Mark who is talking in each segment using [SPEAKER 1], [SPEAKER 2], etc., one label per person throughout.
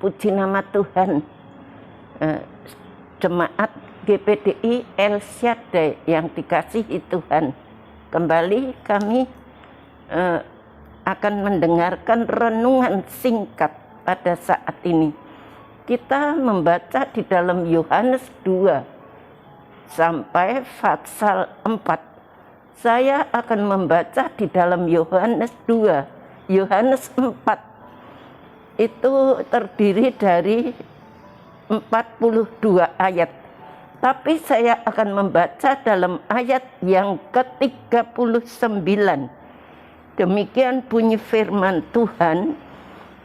[SPEAKER 1] puji nama Tuhan. Jemaat GPDI El Shaddai yang dikasihi Tuhan, kembali kami akan mendengarkan renungan singkat pada saat ini. Kita membaca di dalam Yohanes 2 sampai pasal 4. Saya akan membaca di dalam Yohanes 2. Yohanes 4 itu terdiri dari 42 ayat. Tapi saya akan membaca dalam ayat yang ke-39. Demikian bunyi firman Tuhan.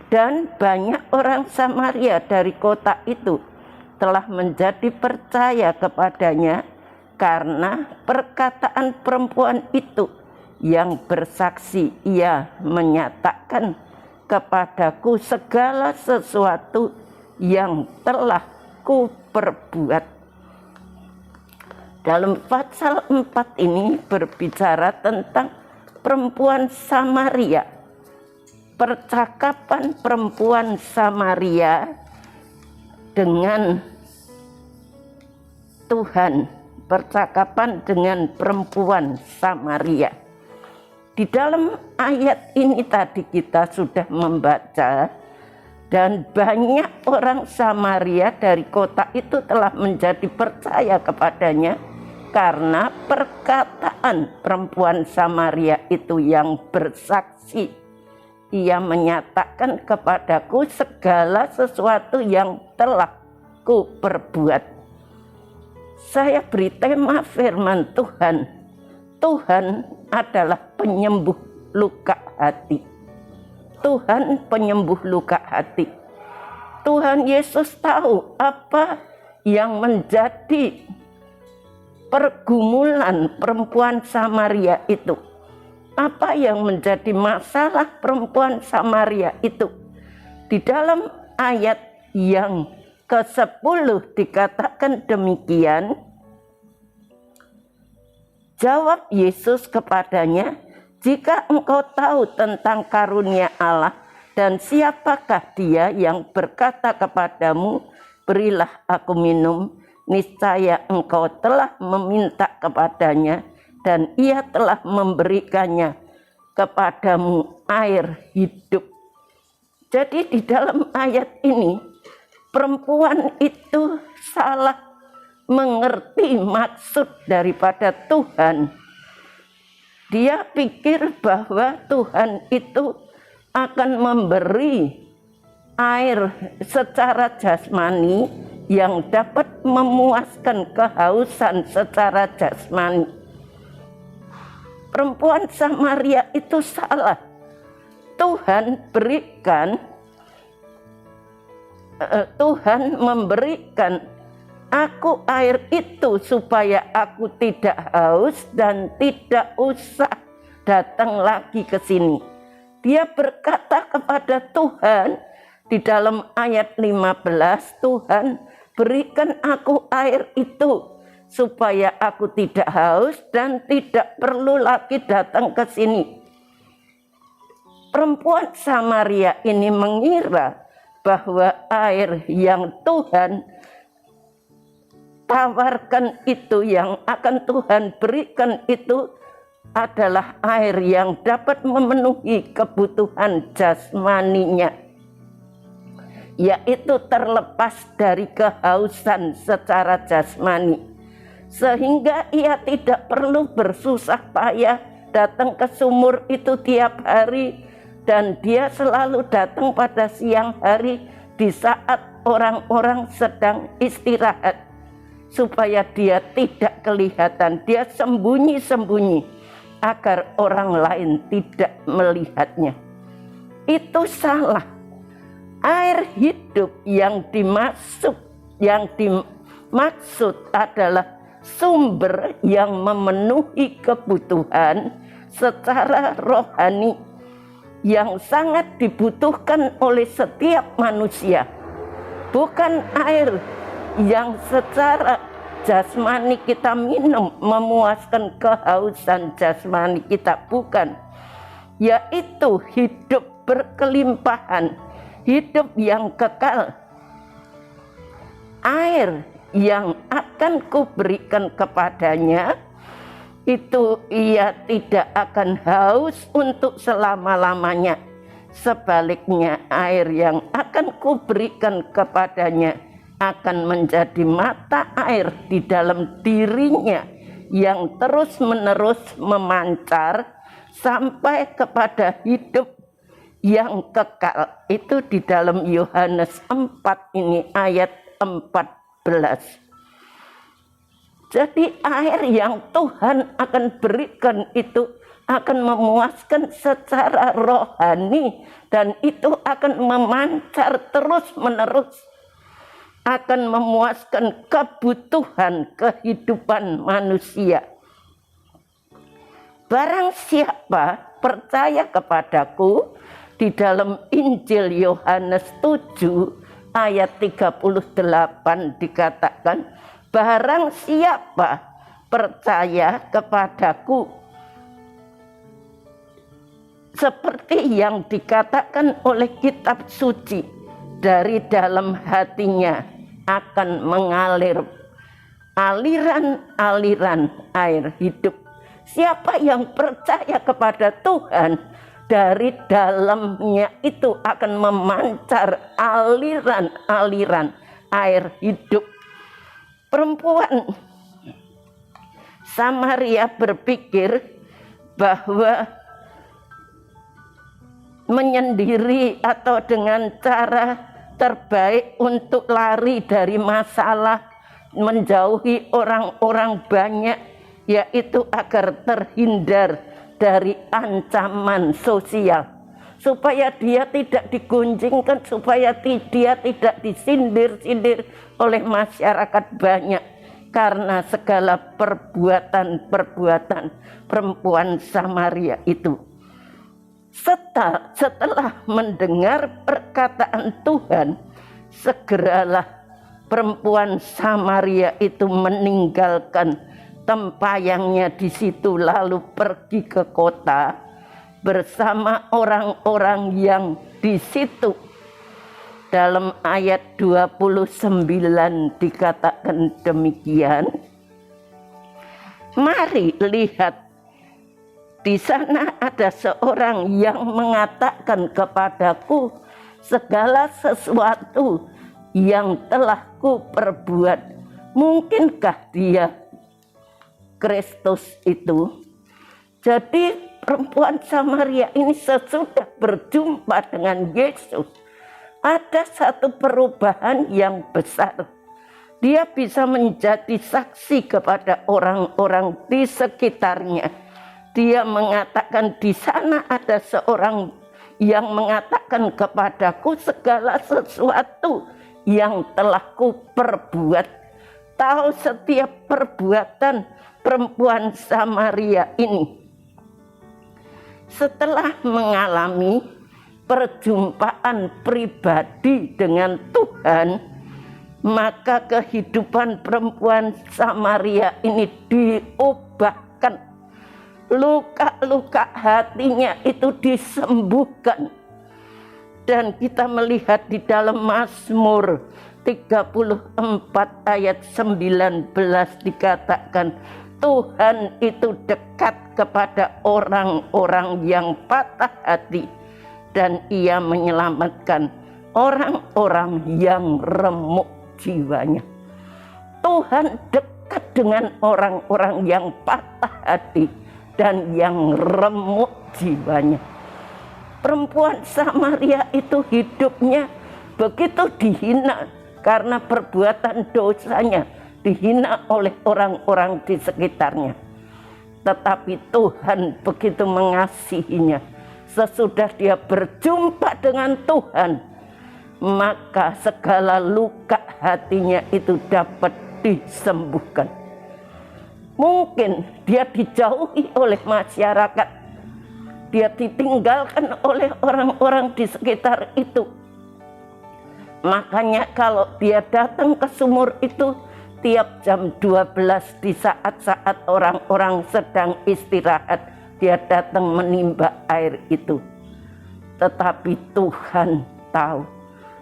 [SPEAKER 1] Dan banyak orang Samaria dari kota itu telah menjadi percaya kepadanya karena perkataan perempuan itu yang bersaksi, ia menyatakan kepadaku segala sesuatu yang telah kuperbuat. Dalam pasal 4 ini berbicara tentang perempuan Samaria. Percakapan perempuan Samaria dengan Tuhan. Percakapan dengan perempuan Samaria. Di dalam ayat ini tadi kita sudah membaca, dan banyak orang Samaria dari kota itu telah menjadi percaya kepadanya karena perkataan perempuan Samaria itu yang bersaksi. Ia menyatakan kepadaku segala sesuatu yang telah kuperbuat. Saya beri tema firman Tuhan. Tuhan adalah penyembuh luka hati. Tuhan penyembuh luka hati. Tuhan Yesus tahu apa yang menjadi pergumulan perempuan Samaria itu. Apa yang menjadi masalah perempuan Samaria itu. Di dalam ayat yang ke-10 dikatakan demikian. Jawab Yesus kepadanya, jika engkau tahu tentang karunia Allah dan siapakah dia yang berkata kepadamu, berilah aku minum, niscaya engkau telah meminta kepadanya dan ia telah memberikannya kepadamu air hidup. Jadi di dalam ayat ini, perempuan itu salah mengerti maksud daripada Tuhan. Dia pikir bahwa Tuhan itu akan memberi air secara jasmani yang dapat memuaskan kehausan secara jasmani. Perempuan Samaria itu salah. Tuhan memberikan aku air itu supaya aku tidak haus dan tidak usah datang lagi ke sini. Dia berkata kepada Tuhan di dalam ayat 15, Tuhan berikan aku air itu supaya aku tidak haus dan tidak perlu lagi datang ke sini. Perempuan Samaria ini mengira bahwa air yang Tuhan tawarkan itu, yang akan Tuhan berikan itu adalah air yang dapat memenuhi kebutuhan jasmaninya, yaitu terlepas dari kehausan secara jasmani. Sehingga ia tidak perlu bersusah payah datang ke sumur itu tiap hari, dan dia selalu datang pada siang hari di saat orang-orang sedang istirahat, supaya dia tidak kelihatan. Dia sembunyi-sembunyi agar orang lain tidak melihatnya. Itu salah. Air hidup yang dimaksud adalah sumber yang memenuhi kebutuhan secara rohani yang sangat dibutuhkan oleh setiap manusia. Bukan air yang secara jasmani kita minum memuaskan kehausan jasmani kita, bukan. Yaitu hidup berkelimpahan hidup yang kekal. Air yang akan kuberikan kepadanya, itu ia tidak akan haus untuk selama-lamanya. Sebaliknya, air yang akan kuberikan kepadanya akan menjadi mata air di dalam dirinya yang terus-menerus memancar sampai kepada hidup yang kekal. Itu di dalam Yohanes 4 ini ayat 14. Jadi air yang Tuhan akan berikan itu akan memuaskan secara rohani, dan itu akan memancar terus-menerus, akan memuaskan kebutuhan kehidupan manusia. Barang siapa percaya kepadaku, di dalam Injil Yohanes 7 ayat 38 dikatakan, barang siapa percaya kepadaku, seperti yang dikatakan oleh kitab suci, dari dalam hatinya akan mengalir aliran-aliran air hidup. Siapa yang percaya kepada Tuhan, dari dalamnya itu akan memancar aliran-aliran air hidup. Perempuan Samaria berpikir bahwa menyendiri atau dengan cara terbaik untuk lari dari masalah, menjauhi orang-orang banyak, yaitu agar terhindar dari ancaman sosial, supaya dia tidak digunjingkan, supaya dia tidak disindir-sindir oleh masyarakat banyak karena segala perbuatan-perbuatan perempuan Samaria itu. Setelah mendengar perkataan Tuhan, segeralah perempuan Samaria itu meninggalkan tempayangnya di situ, lalu pergi ke kota bersama orang-orang yang di situ. Dalam ayat 29 dikatakan demikian, mari lihat, di sana ada seorang yang mengatakan kepadaku segala sesuatu yang telah kuperbuat. Mungkinkah dia Kristus itu? Jadi perempuan Samaria ini sesudah berjumpa dengan Yesus, ada satu perubahan yang besar. Dia bisa menjadi saksi kepada orang-orang di sekitarnya. Dia mengatakan, di sana ada seorang yang mengatakan kepadaku segala sesuatu yang telah kuperbuat. Tahu setiap perbuatan perempuan Samaria ini. Setelah mengalami perjumpaan pribadi dengan Tuhan, maka kehidupan perempuan Samaria ini diubahkan. Luka-luka hatinya itu disembuhkan. Dan kita melihat di dalam Mazmur 34 ayat 19 dikatakan, Tuhan itu dekat kepada orang-orang yang patah hati, dan ia menyelamatkan orang-orang yang remuk jiwanya. Tuhan dekat dengan orang-orang yang patah hati dan yang remuk jiwanya. Perempuan Samaria itu hidupnya begitu dihina karena perbuatan dosanya, dihina oleh orang-orang di sekitarnya. Tetapi Tuhan begitu mengasihinya. Sesudah dia berjumpa dengan Tuhan, maka segala luka hatinya itu dapat disembuhkan. Mungkin dia dijauhi oleh masyarakat, dia ditinggalkan oleh orang-orang di sekitar itu. Makanya kalau dia datang ke sumur itu tiap jam 12 di saat-saat orang-orang sedang istirahat, dia datang menimba air itu. Tetapi Tuhan tahu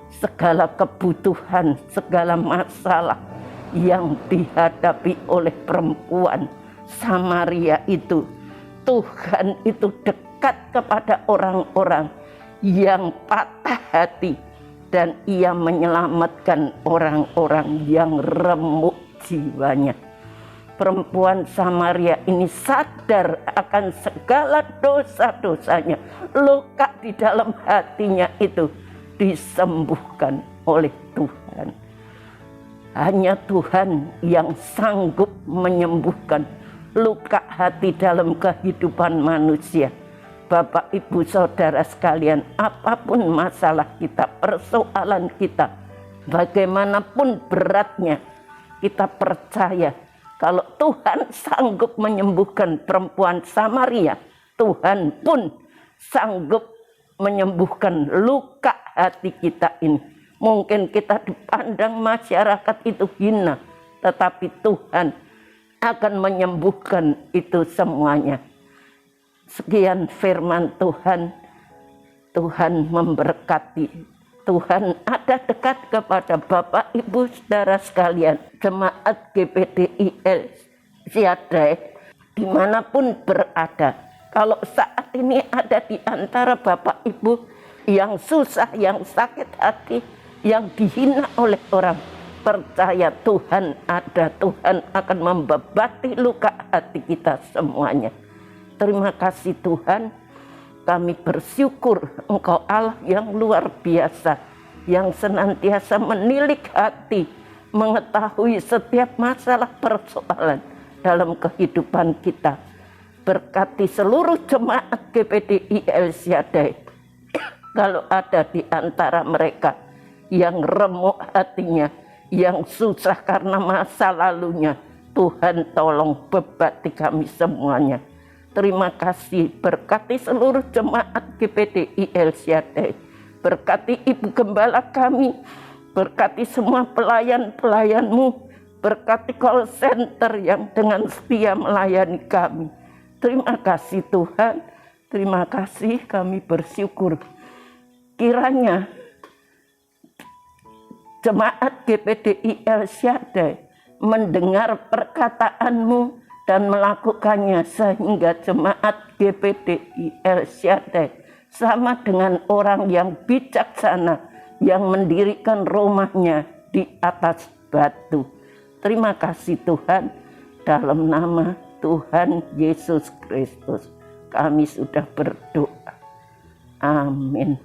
[SPEAKER 1] segala kebutuhan, segala masalah yang dihadapi oleh perempuan Samaria itu. Tuhan itu dekat kepada orang-orang yang patah hati, dan ia menyelamatkan orang-orang yang remuk jiwanya. Perempuan Samaria ini sadar akan segala dosa-dosanya. Luka di dalam hatinya itu disembuhkan oleh Tuhan. Hanya Tuhan yang sanggup menyembuhkan luka hati dalam kehidupan manusia. Bapak, Ibu, Saudara sekalian, apapun masalah kita, persoalan kita, bagaimanapun beratnya, kita percaya kalau Tuhan sanggup menyembuhkan perempuan Samaria, Tuhan pun sanggup menyembuhkan luka hati kita ini. Mungkin kita dipandang masyarakat itu hina, tetapi Tuhan akan menyembuhkan itu semuanya. Sekian firman Tuhan. Tuhan memberkati. Tuhan ada dekat kepada Bapak, Ibu, Saudara sekalian, jemaat GPDIL Siadai, dimanapun berada. Kalau saat ini ada di antara Bapak Ibu yang susah, yang sakit hati, yang dihina oleh orang, percaya Tuhan ada. Tuhan akan membebati luka hati kita semuanya. Terima kasih Tuhan. Kami bersyukur Engkau Allah yang luar biasa, yang senantiasa menilik hati, mengetahui setiap masalah persoalan dalam kehidupan kita. Berkati seluruh jemaat GPDIL Siadai. Kalau ada di antara mereka yang remuk hatinya, yang susah karena masa lalunya, Tuhan tolong bebati kami semuanya. Terima kasih, berkati seluruh jemaat GPDIL Siadai, berkati Ibu Gembala kami, berkati semua pelayan-pelayan-Mu, berkati call center yang dengan setia melayani kami. Terima kasih Tuhan, terima kasih, kami bersyukur. Kiranya jemaat GPDIL Siadai mendengar perkataan-Mu dan melakukannya, sehingga jemaat GPDIL Siadai sama dengan orang yang bijaksana yang mendirikan rumahnya di atas batu. Terima kasih Tuhan, dalam nama Tuhan Yesus Kristus kami sudah berdoa. Amin.